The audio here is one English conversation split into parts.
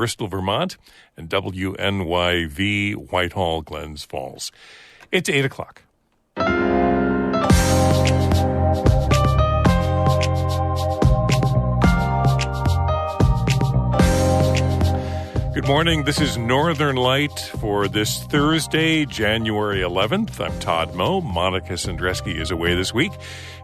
Bristol, Vermont, and WNYV Whitehall, Glens Falls. It's 8 o'clock. Good morning. This is Northern Light for this Thursday, January 11th. I'm Todd Moe. Monica Sandreski is away this week.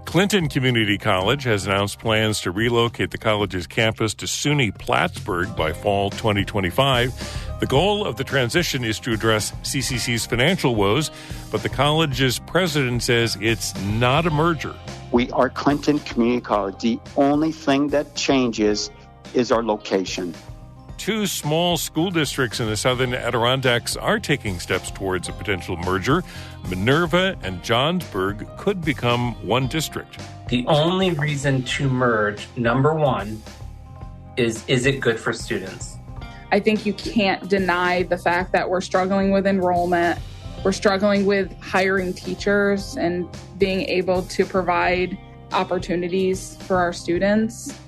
Clinton Community College has announced plans to relocate the college's campus to SUNY Plattsburgh by fall 2025. The goal of the transition is to address CCC's financial woes, but the college's president says it's not a merger. We are Clinton Community College. The only thing that changes is our location. Two small school districts in the southern Adirondacks are taking steps towards a potential merger. Minerva and Johnsburg could become one district. The only reason to merge, number one, is it good for students? I think you can't deny the fact that we're struggling with enrollment. We're struggling with hiring teachers and being able to provide opportunities for our students.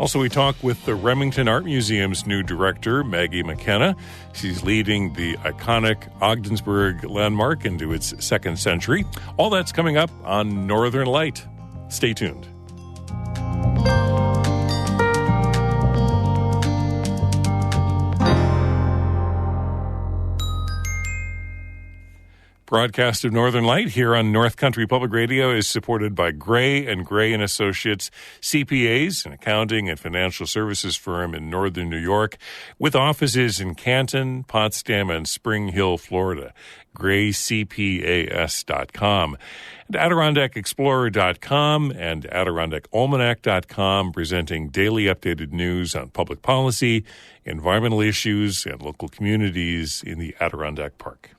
Also, we talk with the Remington Art Museum's new director, Maggie McKenna. She's leading the iconic Ogdensburg landmark into its second century. All that's coming up on Northern Light. Stay tuned. Broadcast of Northern Light here on North Country Public Radio is supported by Gray and Gray and Associates CPAs, an accounting and financial services firm in northern New York, with offices in Canton, Potsdam, and Spring Hill, Florida. GrayCPAS.com. And AdirondackExplorer.com and AdirondackAlmanac.com, presenting daily updated news on public policy, environmental issues, and local communities in the Adirondack Park.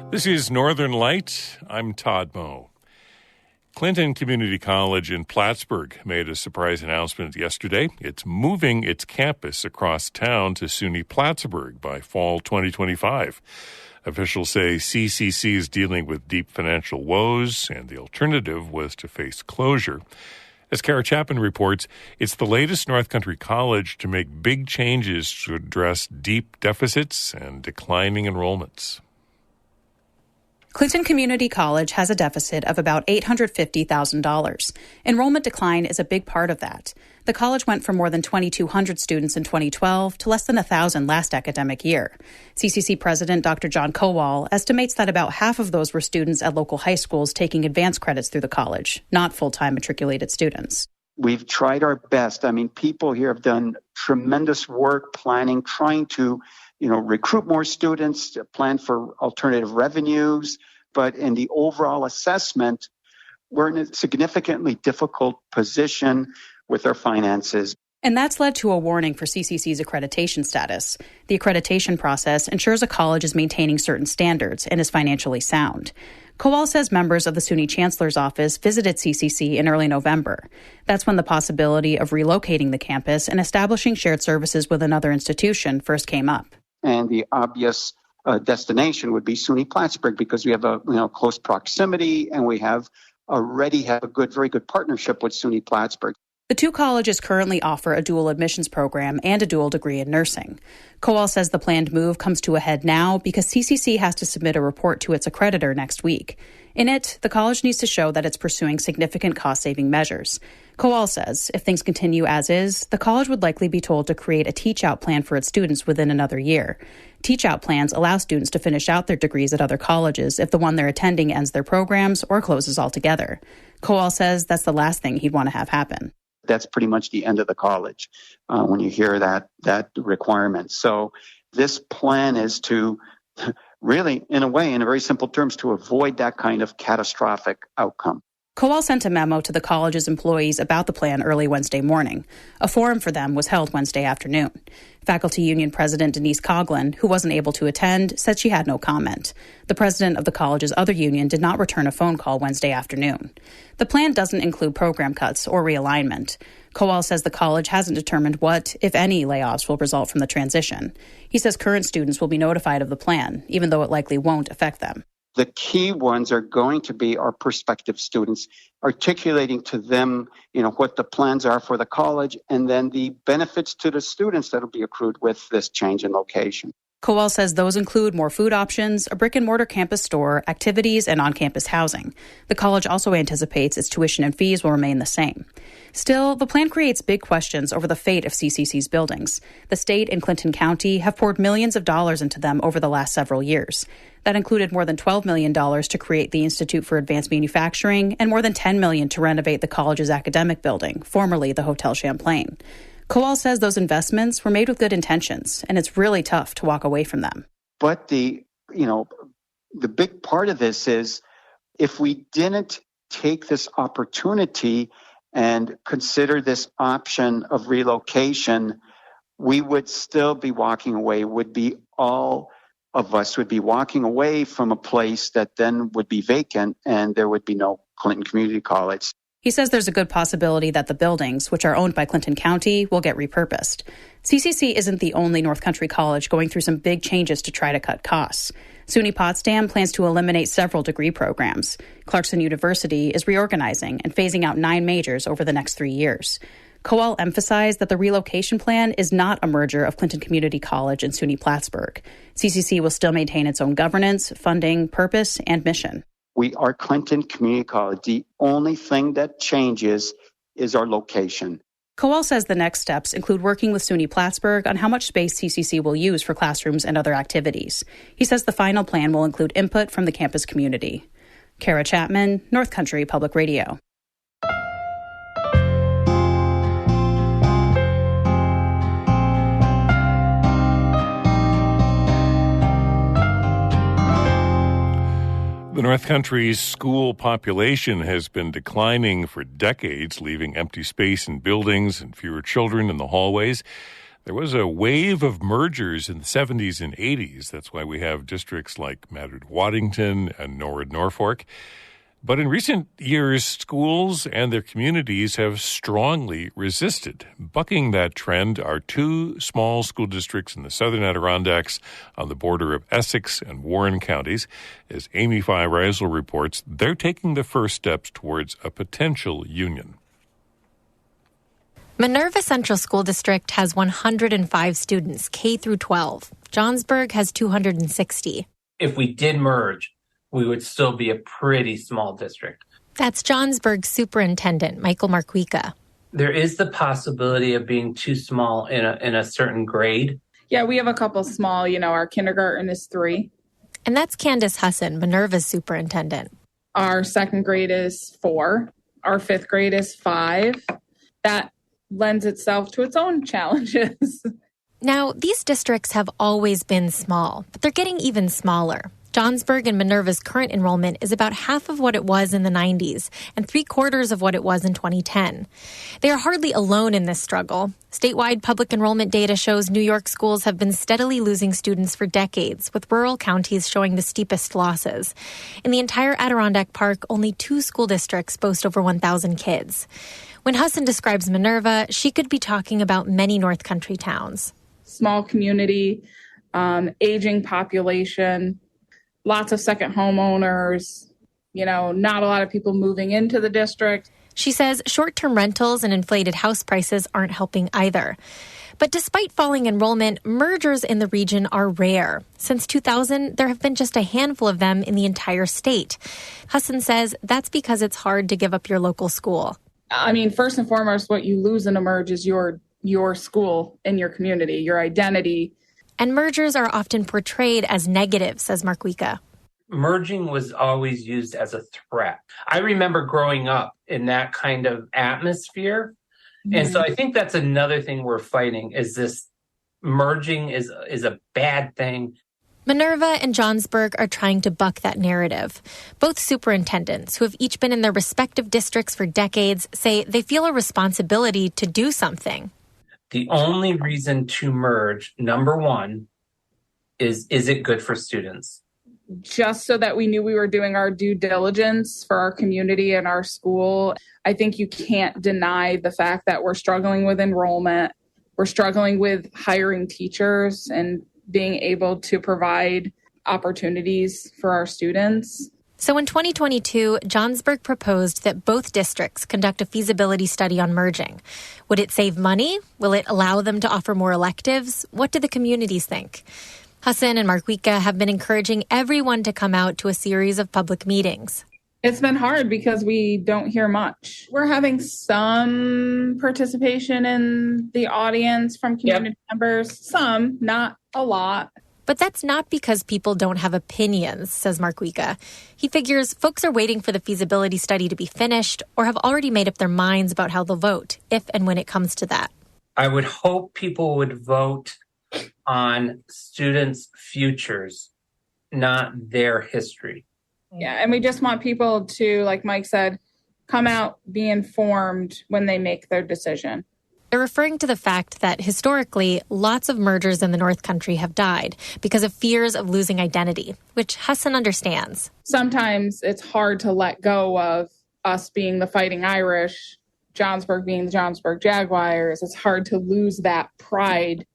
This is Northern Light. I'm Todd Moe. Clinton Community College in Plattsburgh made a surprise announcement yesterday. It's moving its campus across town to SUNY Plattsburgh by fall 2025. Officials say CCC is dealing with deep financial woes, and the alternative was to face closure. As Kara Chapman reports, it's the latest North Country college to make big changes to address deep deficits and declining enrollments. Clinton Community College has a deficit of about $850,000. Enrollment decline is a big part of that. The college went from more than 2,200 students in 2012 to less than 1,000 last academic year. CCC President Dr. John Kowal estimates that about half of those were students at local high schools taking advanced credits through the college, not full-time matriculated students. We've tried our best. People here have done tremendous work planning, trying to recruit more students, to plan for alternative revenues. But in the overall assessment, we're in a significantly difficult position with our finances. And that's led to a warning for CCC's accreditation status. The accreditation process ensures a college is maintaining certain standards and is financially sound. Kowal says members of the SUNY Chancellor's Office visited CCC in early November. That's when the possibility of relocating the campus and establishing shared services with another institution first came up. And the obvious destination would be SUNY Plattsburgh because we have a close proximity and we already have a very good partnership with SUNY Plattsburgh. The two colleges currently offer a dual admissions program and a dual degree in nursing. Kowal says the planned move comes to a head now because CCC has to submit a report to its accreditor next week. In it, the college needs to show that it's pursuing significant cost-saving measures. Kowal says if things continue as is, the college would likely be told to create a teach-out plan for its students within another year. Teach-out plans allow students to finish out their degrees at other colleges if the one they're attending ends their programs or closes altogether. Kowal says that's the last thing he'd want to have happen. That's pretty much the end of the college when you hear that requirement. So this plan is to really, in a way, in very simple terms, to avoid that kind of catastrophic outcome. Kowal sent a memo to the college's employees about the plan early Wednesday morning. A forum for them was held Wednesday afternoon. Faculty Union President Denise Coughlin, who wasn't able to attend, said she had no comment. The president of the college's other union did not return a phone call Wednesday afternoon. The plan doesn't include program cuts or realignment. Kowal says the college hasn't determined what, if any, layoffs will result from the transition. He says current students will be notified of the plan, even though it likely won't affect them. The key ones are going to be our prospective students, articulating to them, what the plans are for the college, and then the benefits to the students that will be accrued with this change in location. Kowal says those include more food options, a brick-and-mortar campus store, activities, and on-campus housing. The college also anticipates its tuition and fees will remain the same. Still, the plan creates big questions over the fate of CCC's buildings. The state and Clinton County have poured millions of dollars into them over the last several years. That included more than $12 million to create the Institute for Advanced Manufacturing and more than $10 million to renovate the college's academic building, formerly the Hotel Champlain. Kowal says those investments were made with good intentions, and it's really tough to walk away from them. But the big part of this is if we didn't take this opportunity and consider this option of relocation, we would still be walking away, all of us would be walking away from a place that then would be vacant and there would be no Clinton Community College. He says there's a good possibility that the buildings, which are owned by Clinton County, will get repurposed. CCC isn't the only North Country college going through some big changes to try to cut costs. SUNY Potsdam plans to eliminate several degree programs. Clarkson University is reorganizing and phasing out 9 majors over the next 3 years. Kowal emphasized that the relocation plan is not a merger of Clinton Community College and SUNY Plattsburgh. CCC will still maintain its own governance, funding, purpose, and mission. We are Clinton Community College. The only thing that changes is our location. Kowal says the next steps include working with SUNY Plattsburgh on how much space CCC will use for classrooms and other activities. He says the final plan will include input from the campus community. Kara Chapman, North Country Public Radio. The North Country's school population has been declining for decades, leaving empty space in buildings and fewer children in the hallways. There was a wave of mergers in the 70s and 80s. That's why we have districts like Madrid-Waddington and Norwood-Norfolk. But in recent years, schools and their communities have strongly resisted. Bucking that trend are 2 small school districts in the southern Adirondacks on the border of Essex and Warren counties. As Amy Feiereisel reports, they're taking the first steps towards a potential union. Minerva Central School District has 105 students, K through 12. Johnsburg has 260. If we did merge, we would still be a pretty small district. That's Johnsburg's superintendent, Michael Marquica. There is the possibility of being too small in a certain grade. Yeah, we have a couple small, our kindergarten is 3. And that's Candace Husson, Minerva's superintendent. Our second grade is 4. Our 5th grade is 5. That lends itself to its own challenges. Now, these districts have always been small, but they're getting even smaller. Johnsburg and Minerva's current enrollment is about half of what it was in the 90s and 3/4 of what it was in 2010. They are hardly alone in this struggle. Statewide public enrollment data shows New York schools have been steadily losing students for decades, with rural counties showing the steepest losses. In the entire Adirondack Park, only 2 school districts boast over 1,000 kids. When Husson describes Minerva, she could be talking about many North Country towns. Small community, aging population, lots of second homeowners, not a lot of people moving into the district. She says short-term rentals and inflated house prices aren't helping either. But despite falling enrollment, mergers in the region are rare. Since 2000, there have been just a handful of them in the entire state. Husson says that's because it's hard to give up your local school. I mean, first and foremost, what you lose in a merge is your school and your community, your identity. And mergers are often portrayed as negative, says Marquica. Merging was always used as a threat. I remember growing up in that kind of atmosphere. Mm-hmm. And so I think that's another thing we're fighting is this merging is a bad thing. Minerva and Johnsburg are trying to buck that narrative. Both superintendents, who have each been in their respective districts for decades, say they feel a responsibility to do something. The only reason to merge, number one, is it good for students? Just so that we knew we were doing our due diligence for our community and our school. I think you can't deny the fact that we're struggling with enrollment. We're struggling with hiring teachers and being able to provide opportunities for our students. So in 2022, Johnsburg proposed that both districts conduct a feasibility study on merging. Would it save money? Will it allow them to offer more electives? What do the communities think? Hassan and Marquika have been encouraging everyone to come out to a series of public meetings. It's been hard because we don't hear much. We're having some participation in the audience from community members. Some, not a lot. But that's not because people don't have opinions, says Marquika. He figures folks are waiting for the feasibility study to be finished or have already made up their minds about how they'll vote, if and when it comes to that. I would hope people would vote on students' futures, not their history. Yeah, and we just want people to, like Mike said, come out, be informed when they make their decision. They're referring to the fact that historically, lots of mergers in the North Country have died because of fears of losing identity, which Hassan understands. Sometimes it's hard to let go of us being the Fighting Irish, Johnsburg being the Johnsburg Jaguars. It's hard to lose that pride.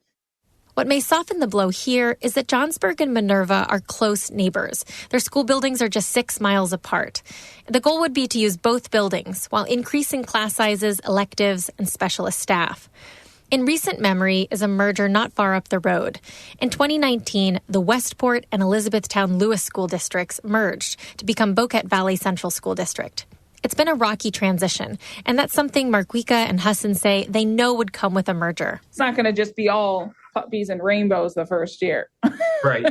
What may soften the blow here is that Johnsburg and Minerva are close neighbors. Their school buildings are just 6 miles apart. The goal would be to use both buildings while increasing class sizes, electives, and specialist staff. In recent memory is a merger not far up the road. In 2019, the Westport and Elizabethtown Lewis school districts merged to become Boquete Valley Central School District. It's been a rocky transition, and that's something Marquika and Hassan say they know would come with a merger. It's not going to just be all puppies and rainbows the first year. Right.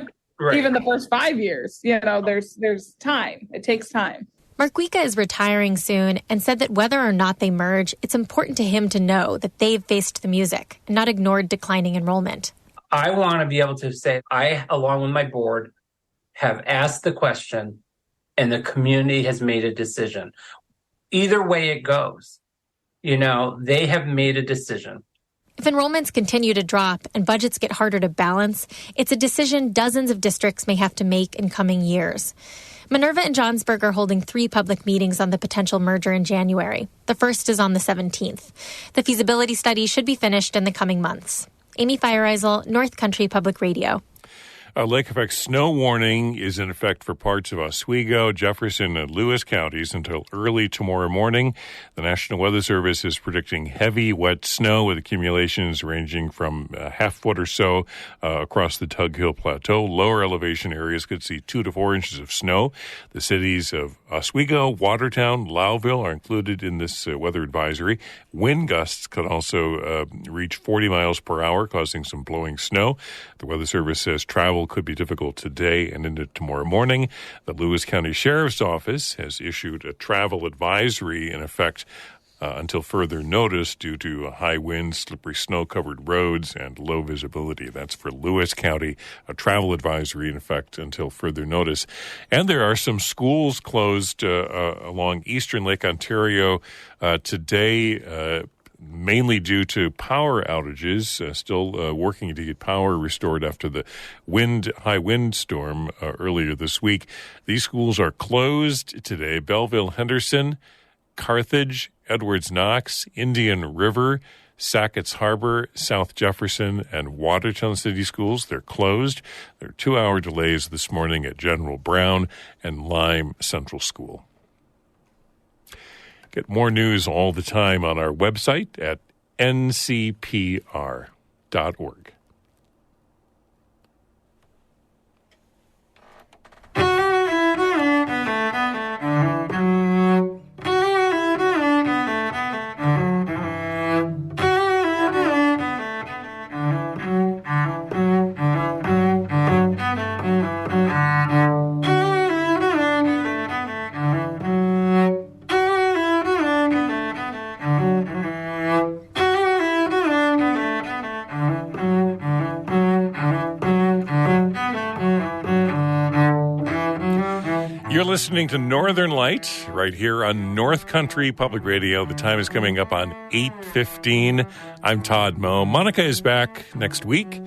Even the first 5 years, there's time. It takes time. Marquika is retiring soon and said that whether or not they merge, it's important to him to know that they've faced the music and not ignored declining enrollment. I want to be able to say, I, along with my board, have asked the question and the community has made a decision. Either way it goes, they have made a decision. If enrollments continue to drop and budgets get harder to balance, it's a decision dozens of districts may have to make in coming years. Minerva and Johnsburg are holding 3 public meetings on the potential merger in January. The first is on the 17th. The feasibility study should be finished in the coming months. Amy Feiereisel, North Country Public Radio. A lake-effect snow warning is in effect for parts of Oswego, Jefferson, and Lewis counties until early tomorrow morning. The National Weather Service is predicting heavy, wet snow with accumulations ranging from a half foot or so across the Tug Hill Plateau. Lower elevation areas could see 2 to 4 inches of snow. The cities of Oswego, Watertown, Lowville are included in this weather advisory. Wind gusts could also reach 40 miles per hour, causing some blowing snow. The Weather Service says travel could be difficult today and into tomorrow morning. The Lewis County Sheriff's Office has issued a travel advisory in effect until further notice due to high winds, slippery snow-covered roads, and low visibility. That's for Lewis County, a travel advisory in effect until further notice. And there are some schools closed along eastern Lake Ontario today, mainly due to power outages, still working to get power restored after the high wind storm earlier this week. These schools are closed today. Belleville Henderson, Carthage, Edwards Knox, Indian River, Sackett's Harbor, South Jefferson, and Watertown City Schools. They're closed. There are 2-hour delays this morning at General Brown and Lime Central School. Get more news all the time on our website at ncpr.org. You're listening to Northern Light right here on North Country Public Radio. The time is coming up on 8:15. I'm Todd Moe. Monica is back next week.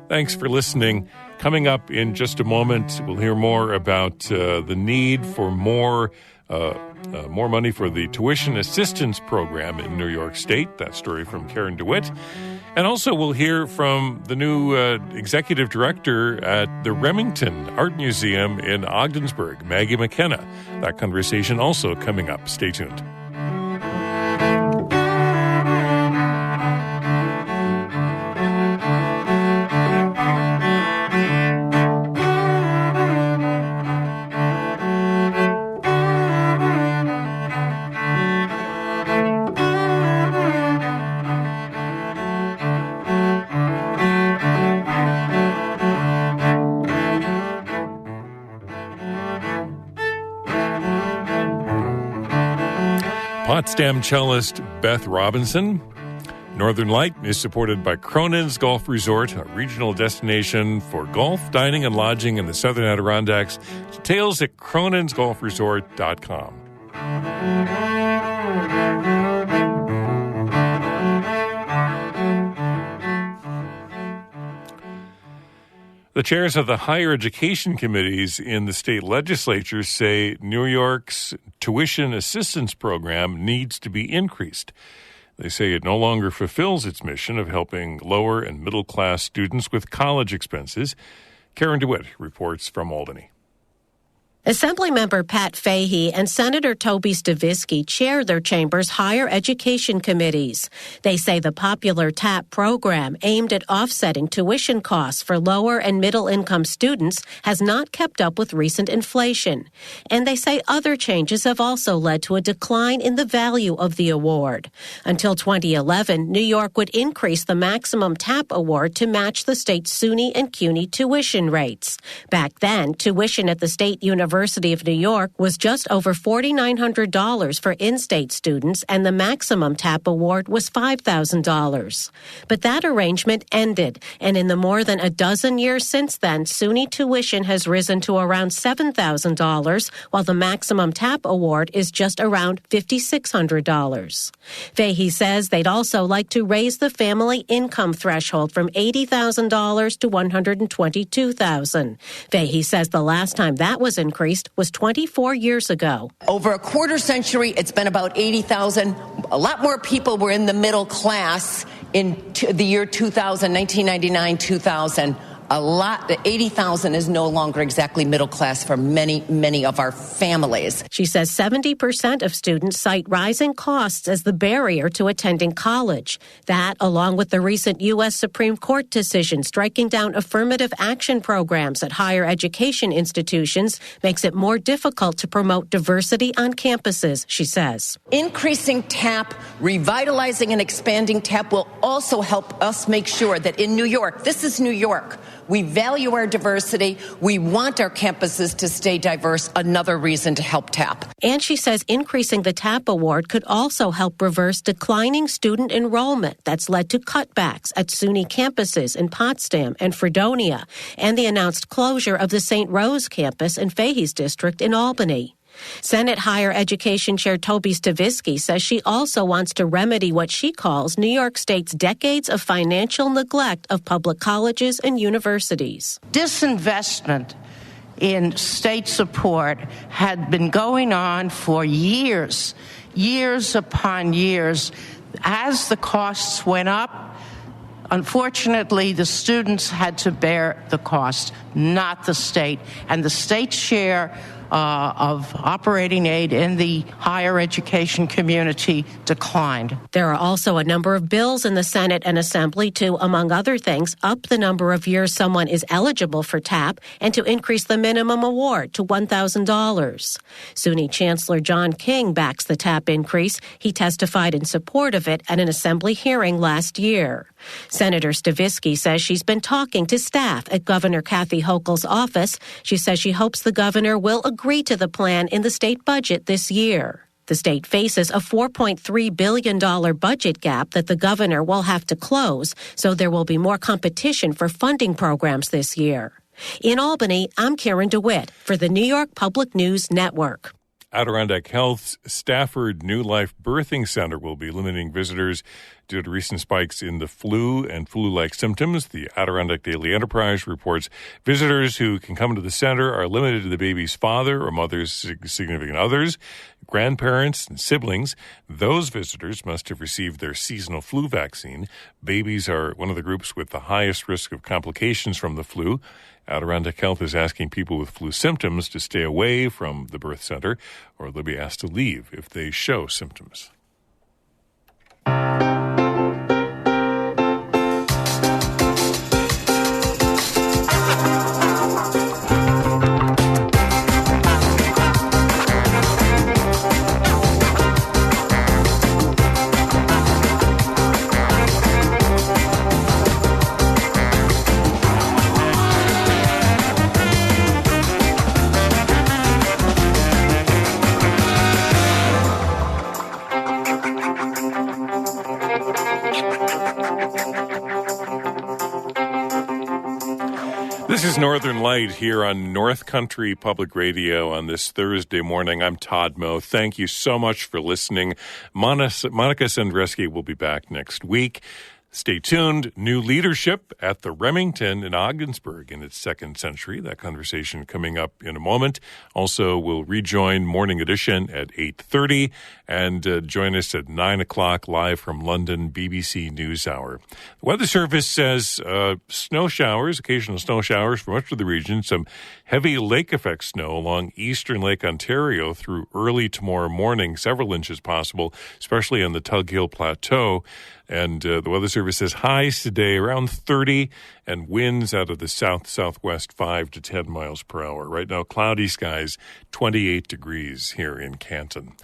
Thanks for listening. Coming up in just a moment, we'll hear more about the need for more money for the tuition assistance program in New York State. That story from Karen DeWitt. And also we'll hear from the new executive director at the Remington Art Museum in Ogdensburg, Maggie McKenna. That conversation also coming up. Stay tuned. Potsdam cellist Beth Robinson. Northern Light is supported by Cronin's Golf Resort, a regional destination for golf, dining, and lodging in the Southern Adirondacks. Details at croninsgolfresort.com. The chairs of the higher education committees in the state legislature say New York's tuition assistance program needs to be increased. They say it no longer fulfills its mission of helping lower and middle class students with college expenses. Karen DeWitt reports from Albany. Assemblymember Pat Fahey and Senator Toby Stavisky chair their chamber's higher education committees. They say the popular TAP program aimed at offsetting tuition costs for lower and middle-income students has not kept up with recent inflation. And they say other changes have also led to a decline in the value of the award. Until 2011, New York would increase the maximum TAP award to match the state's SUNY and CUNY tuition rates. Back then, tuition at the State University of New York was just over $4,900 for in-state students, and the maximum TAP award was $5,000. But that arrangement ended, and in the more than a dozen years since then, SUNY tuition has risen to around $7,000, while the maximum TAP award is just around $5,600. Fahey says they'd also like to raise the family income threshold from $80,000 to $122,000. Fahey says the last time that was increased was 24 years ago. Over a quarter century, it's been about 80,000. A lot more people were in the middle class in the year 2000, 1999, 2000. A lot, 80,000 is no longer exactly middle class for many, many of our families. She says 70% of students cite rising costs as the barrier to attending college. That, along with the recent U.S. Supreme Court decision striking down affirmative action programs at higher education institutions, makes it more difficult to promote diversity on campuses, she says. Increasing TAP, revitalizing and expanding TAP will also help us make sure that in New York, this is New York, we value our diversity. We want our campuses to stay diverse. Another reason to help TAP. And she says increasing the TAP award could also help reverse declining student enrollment that's led to cutbacks at SUNY campuses in Potsdam and Fredonia, and the announced closure of the St. Rose campus in Fahey's district in Albany. Senate Higher Education Chair Toby Stavisky says she also wants to remedy what she calls New York State's decades of financial neglect of public colleges and universities. Disinvestment in state support had been going on for years upon years. As the costs went up, unfortunately, the students had to bear the cost, not the state. And the state's share of operating aid in the higher education community declined. There are also a number of bills in the Senate and Assembly to, among other things, up the number of years someone is eligible for TAP and to increase the minimum award to $1,000. SUNY Chancellor John King backs the TAP increase. He testified in support of it at an Assembly hearing last year. Senator Stavisky says she's been talking to staff at Governor Kathy Hochul's office. She says she hopes the governor will agree to the plan in the state budget this year. The state faces a $4.3 billion budget gap that the governor will have to close, so there will be more competition for funding programs this year. In Albany, I'm Karen DeWitt for the New York Public News Network. Adirondack Health's Stafford New Life Birthing Center will be limiting visitors due to recent spikes in the flu and flu-like symptoms. The Adirondack Daily Enterprise reports visitors who can come to the center are limited to the baby's father or mother's significant others, grandparents, and siblings. Those visitors must have received their seasonal flu vaccine. Babies are one of the groups with the highest risk of complications from the flu. Adirondack Health is asking people with flu symptoms to stay away from the birth center, or they'll be asked to leave if they show symptoms. This is Northern Light here on North Country Public Radio on this Thursday morning. I'm Todd Moe. Thank you so much for listening. Monica Sandreski will be back next week. Stay tuned. New leadership at the Remington in Ogdensburg in its second century. That conversation coming up in a moment. Also, we'll rejoin Morning Edition at 8:30 and join us at 9 o'clock live from London, BBC NewsHour. The Weather Service says snow showers, occasional snow showers for much of the region. Some heavy lake effect snow along eastern Lake Ontario through early tomorrow morning. Several inches possible, especially on the Tug Hill Plateau. And the Weather Service says highs today around 30 and winds out of the south-southwest 5 to 10 miles per hour. Right now, cloudy skies, 28 degrees here in Canton.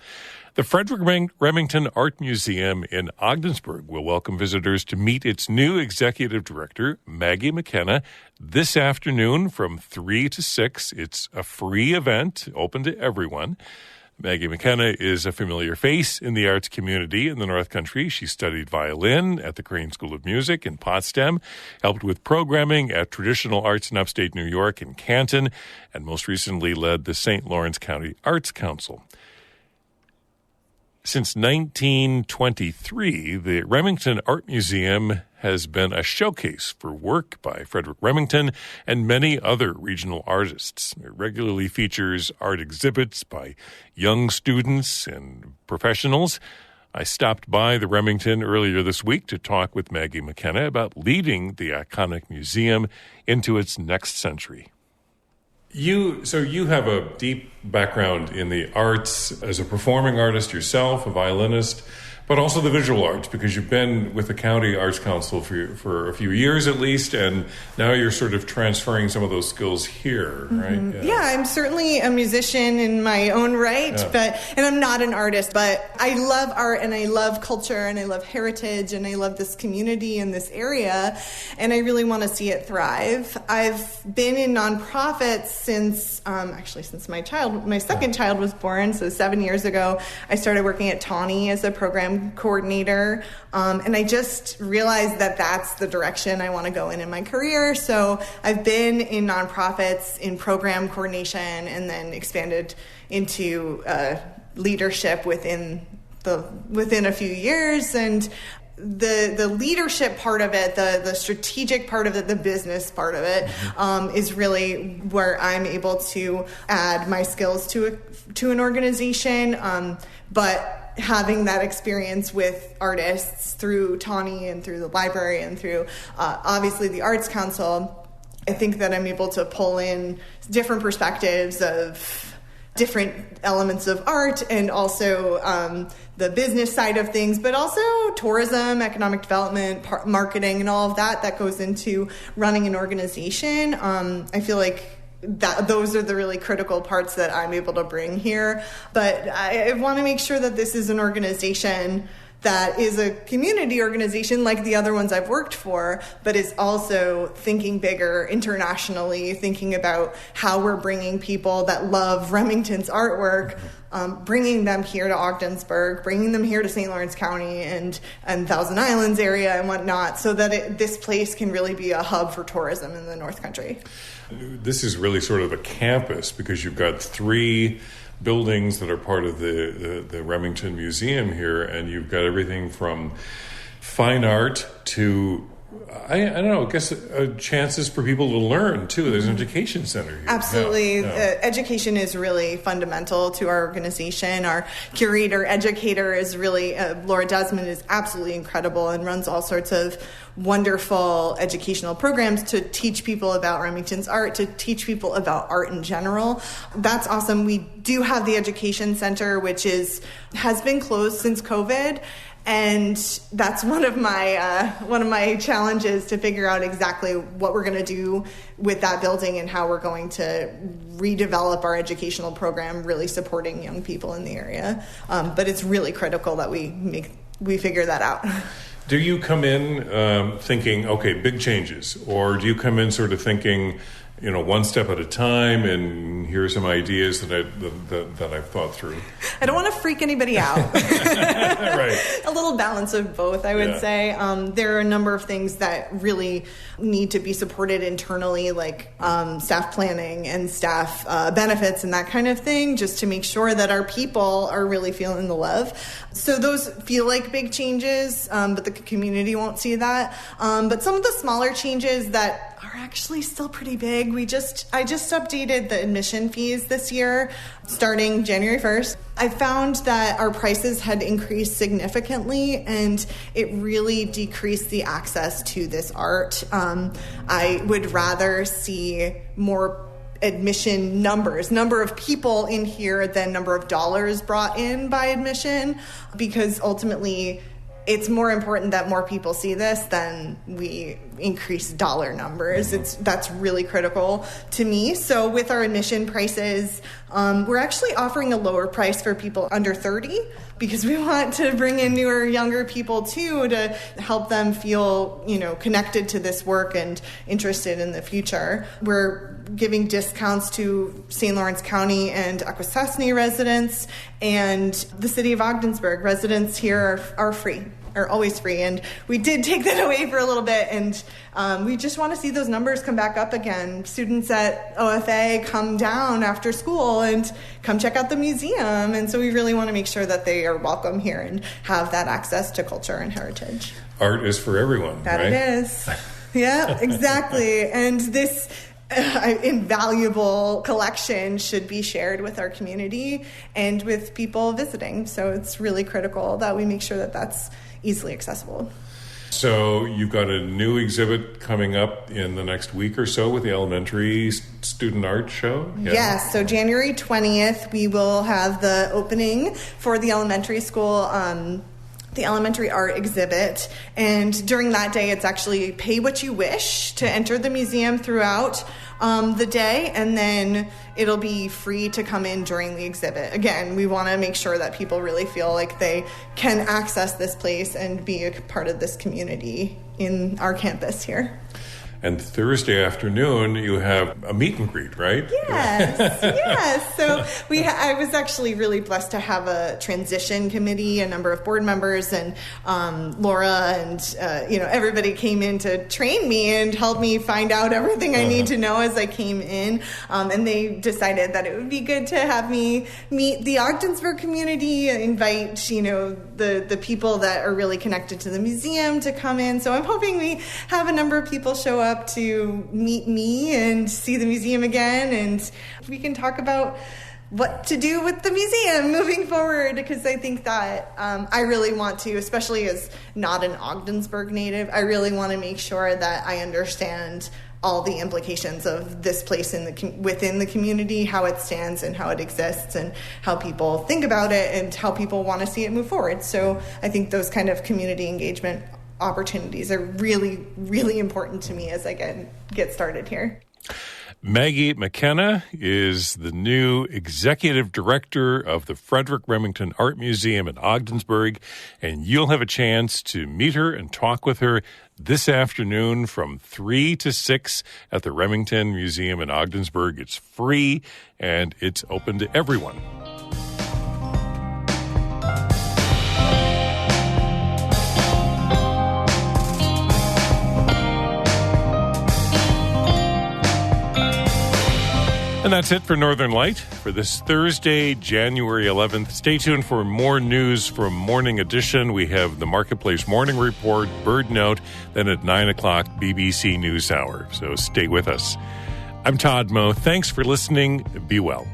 The Frederick Remington Art Museum in Ogdensburg will welcome visitors to meet its new executive director, Maggie McKenna, this afternoon from 3 to 6. It's a free event, open to everyone. Maggie McKenna is a familiar face in the arts community in the North Country. She studied violin at the Crane School of Music in Potsdam, helped with programming at Traditional Arts in upstate New York and Canton, and most recently led the St. Lawrence County Arts Council. Since 1923, the Remington Art Museum has been a showcase for work by Frederick Remington and many other regional artists. It regularly features art exhibits by young students and professionals. I stopped by the Remington earlier this week to talk with Maggie McKenna about leading the iconic museum into its next century. You have a deep background in the arts as a performing artist yourself, a violinist, but also the visual arts, because you've been with the County Arts Council for a few years at least, and now you're sort of transferring some of those skills here, right? Mm-hmm. Yeah, I'm certainly a musician in my own right, and I'm not an artist, but I love art and I love culture and I love heritage and I love this community in this area, and I really want to see it thrive. I've been in nonprofits since my second child was born, so 7 years ago. I started working at Tawny as a program coordinator, and I just realized that that's the direction I want to go in my career. So I've been in nonprofits in program coordination and then expanded into leadership within a few years. And the leadership part of it, the strategic part of it, the business part of it, is really where I'm able to add my skills to an organization. But having that experience with artists through Tawny and through the library and through obviously the Arts Council, I think that I'm able to pull in different perspectives of different elements of art and also the business side of things, but also tourism, economic development, marketing, and all of that goes into running an organization. I feel like those are the really critical parts that I'm able to bring here. But I want to make sure that this is an organization that is a community organization like the other ones I've worked for, but is also thinking bigger internationally, thinking about how we're bringing people that love Remington's artwork, bringing them here to Ogdensburg, bringing them here to St. Lawrence County and Thousand Islands area and whatnot, so that this place can really be a hub for tourism in the North Country. This is really sort of a campus because you've got 3 buildings that are part of the Remington Museum here, and you've got everything from fine art to I don't know, I guess chances for people to learn, too. There's an education center here. Absolutely. Education is really fundamental to our organization. Our curator, educator is really, Laura Desmond is absolutely incredible and runs all sorts of wonderful educational programs to teach people about Remington's art, to teach people about art in general. That's awesome. We do have the education center, which has been closed since COVID. And that's one of my challenges, to figure out exactly what we're going to do with that building and how we're going to redevelop our educational program, really supporting young people in the area. But it's really critical that we figure that out. Do you come in thinking, okay, big changes, or do you come in sort of thinking, one step at a time, and here are some ideas that I've thought through? I don't want to freak anybody out. Right. A little balance of both, I would say. There are a number of things that really need to be supported internally, like staff planning and staff benefits and that kind of thing, just to make sure that our people are really feeling the love. So those feel like big changes, but the community won't see that. But some of the smaller changes that are actually still pretty big. I just updated the admission fees this year, starting January 1st. I found that our prices had increased significantly, and it really decreased the access to this art. I would rather see more admission number of people in here than number of dollars brought in by admission, because ultimately it's more important that more people see this than we increase dollar numbers. That's really critical to me. So with our admission prices, we're actually offering a lower price for people under 30, because we want to bring in newer, younger people too, to help them feel, connected to this work and interested in the future. We're giving discounts to St. Lawrence County and Akwesasne residents, and the city of Ogdensburg residents here are free. Are always free, and we did take that away for a little bit, and we just want to see those numbers come back up again. Students at OFA come down after school and come check out the museum, and so we really want to make sure that they are welcome here and have that access to culture and heritage. Art is for everyone, that right? It is. Yeah, exactly. And this invaluable collection should be shared with our community and with people visiting. So it's really critical that we make sure that that's easily accessible. So you've got a new exhibit coming up in the next week or so with the elementary student art show? Yeah. Yes, so January 20th, we will have the opening for the elementary school, the elementary art exhibit. And during that day, it's actually pay what you wish to enter the museum throughout the day, and then it'll be free to come in during the exhibit. Again, we want to make sure that people really feel like they can access this place and be a part of this community in our campus here. And Thursday afternoon, you have a meet and greet, right? Yes, yes. So I was actually really blessed to have a transition committee, a number of board members, and Laura and everybody came in to train me and help me find out everything I need to know as I came in. And they decided that it would be good to have me meet the Ogdensburg community, invite the people that are really connected to the museum to come in. So I'm hoping we have a number of people show up to meet me and see the museum again, and we can talk about what to do with the museum moving forward, because I think that I really want to, especially as not an Ogdensburg native, I really want to make sure that I understand all the implications of this place within the community, how it stands and how it exists, and how people think about it and how people want to see it move forward. So I think those kind of community engagement opportunities are really, really important to me as I get started here. Maggie McKenna is the new executive director of the Frederick Remington Art Museum in Ogdensburg, and you'll have a chance to meet her and talk with her this afternoon from 3 to 6 at the Remington Museum in Ogdensburg. It's free and it's open to everyone. And that's it for Northern Light for this Thursday, January 11th. Stay tuned for more news from Morning Edition. We have the Marketplace Morning Report, Bird Note, then at 9 o'clock, BBC NewsHour. So stay with us. I'm Todd Moe. Thanks for listening. Be well.